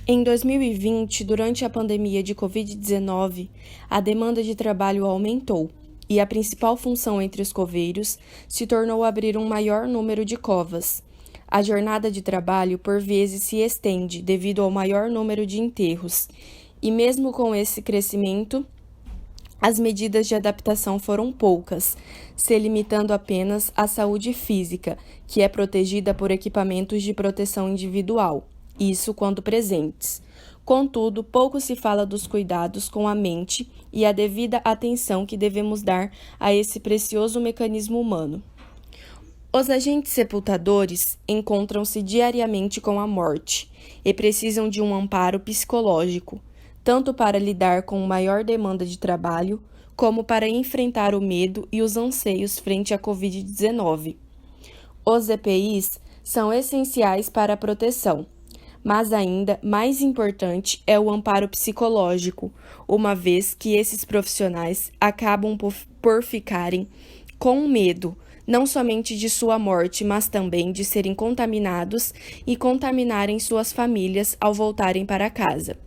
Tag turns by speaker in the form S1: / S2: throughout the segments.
S1: Em 2020, durante a pandemia de Covid-19, a demanda de trabalho aumentou e a principal função entre os coveiros se tornou abrir um maior número de covas. A jornada de trabalho, por vezes, se estende devido ao maior número de enterros, e mesmo com esse crescimento, as medidas de adaptação foram poucas, se limitando apenas à saúde física, que é protegida por equipamentos de proteção individual, isso quando presentes. Contudo, pouco se fala dos cuidados com a mente e a devida atenção que devemos dar a esse precioso mecanismo humano. Os agentes sepultadores encontram-se diariamente com a morte e precisam de um amparo psicológico, tanto para lidar com maior demanda de trabalho, como para enfrentar o medo e os anseios frente à Covid-19. Os EPIs são essenciais para a proteção, mas ainda mais importante é o amparo psicológico, uma vez que esses profissionais acabam por ficarem com medo, não somente de sua morte, mas também de serem contaminados e contaminarem suas famílias ao voltarem para casa.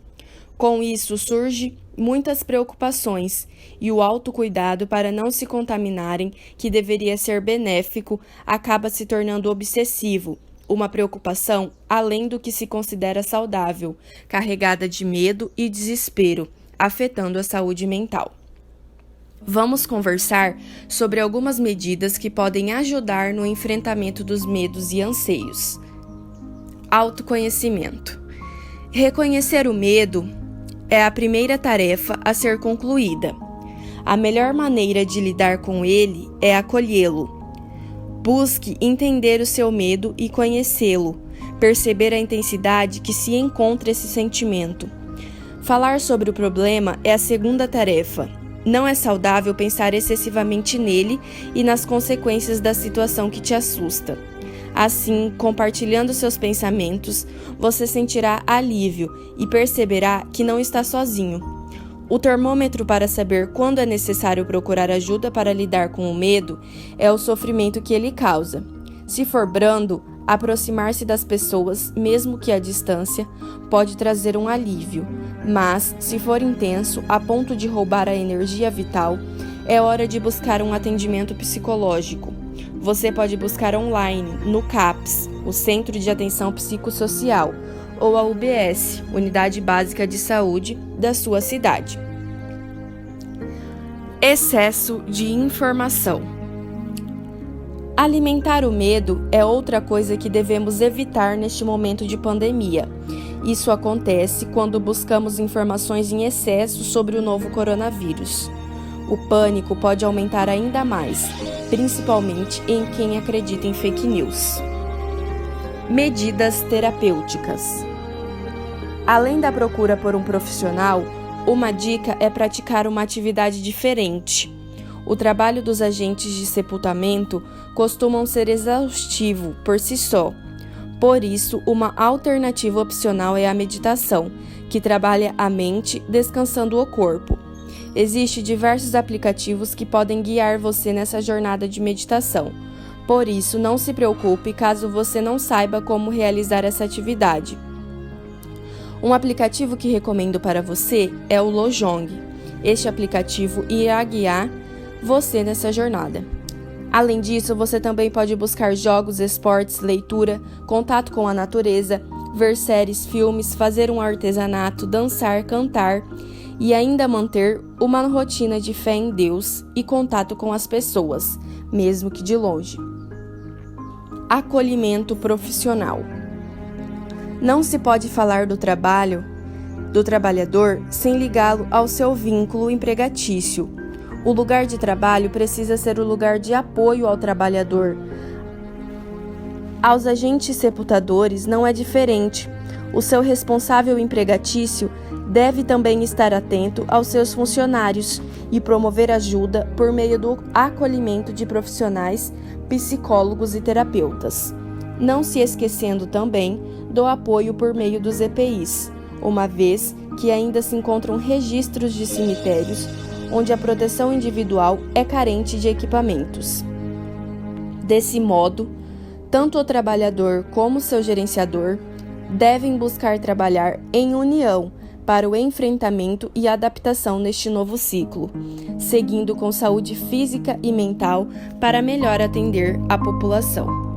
S1: Com isso surgem muitas preocupações e o autocuidado para não se contaminarem, que deveria ser benéfico, acaba se tornando obsessivo, uma preocupação além do que se considera saudável, carregada de medo e desespero, afetando a saúde mental. Vamos conversar sobre algumas medidas que podem ajudar no enfrentamento dos medos e anseios. Autoconhecimento. Reconhecer o medo é a primeira tarefa a ser concluída. A melhor maneira de lidar com ele é acolhê-lo. Busque entender o seu medo e conhecê-lo, perceber a intensidade que se encontra esse sentimento. Falar sobre o problema é a segunda tarefa. Não é saudável pensar excessivamente nele e nas consequências da situação que te assusta. Assim, compartilhando seus pensamentos, você sentirá alívio e perceberá que não está sozinho. O termômetro para saber quando é necessário procurar ajuda para lidar com o medo é o sofrimento que ele causa. Se for brando, aproximar-se das pessoas, mesmo que à distância, pode trazer um alívio. Mas, se for intenso, a ponto de roubar a energia vital, é hora de buscar um atendimento psicológico. Você pode buscar online, no CAPS, o Centro de Atenção Psicossocial, ou a UBS, Unidade Básica de Saúde, da sua cidade. Excesso de informação. Alimentar o medo é outra coisa que devemos evitar neste momento de pandemia. Isso acontece quando buscamos informações em excesso sobre o novo coronavírus. O pânico pode aumentar ainda mais, principalmente em quem acredita em fake news. Medidas terapêuticas. Além da procura por um profissional, uma dica é praticar uma atividade diferente. O trabalho dos agentes de sepultamento costumam ser exaustivo por si só. Por isso, uma alternativa opcional é a meditação, que trabalha a mente descansando o corpo. Existem diversos aplicativos que podem guiar você nessa jornada de meditação. Por isso, não se preocupe caso você não saiba como realizar essa atividade. Um aplicativo que recomendo para você é o Lojong. Este aplicativo irá guiar você nessa jornada. Além disso, você também pode buscar jogos, esportes, leitura, contato com a natureza, ver séries, filmes, fazer um artesanato, dançar, cantar e ainda manter uma rotina de fé em Deus e contato com as pessoas, mesmo que de longe. Acolhimento profissional. Não se pode falar do trabalho do trabalhador sem ligá-lo ao seu vínculo empregatício. O lugar de trabalho precisa ser o lugar de apoio ao trabalhador. Aos agentes sepultadores não é diferente. O seu responsável empregatício deve também estar atento aos seus funcionários e promover ajuda por meio do acolhimento de profissionais, psicólogos e terapeutas. Não se esquecendo também do apoio por meio dos EPIs, uma vez que ainda se encontram registros de cemitérios onde a proteção individual é carente de equipamentos. Desse modo, tanto o trabalhador como seu gerenciador devem buscar trabalhar em união para o enfrentamento e adaptação neste novo ciclo, seguindo com saúde física e mental para melhor atender a população.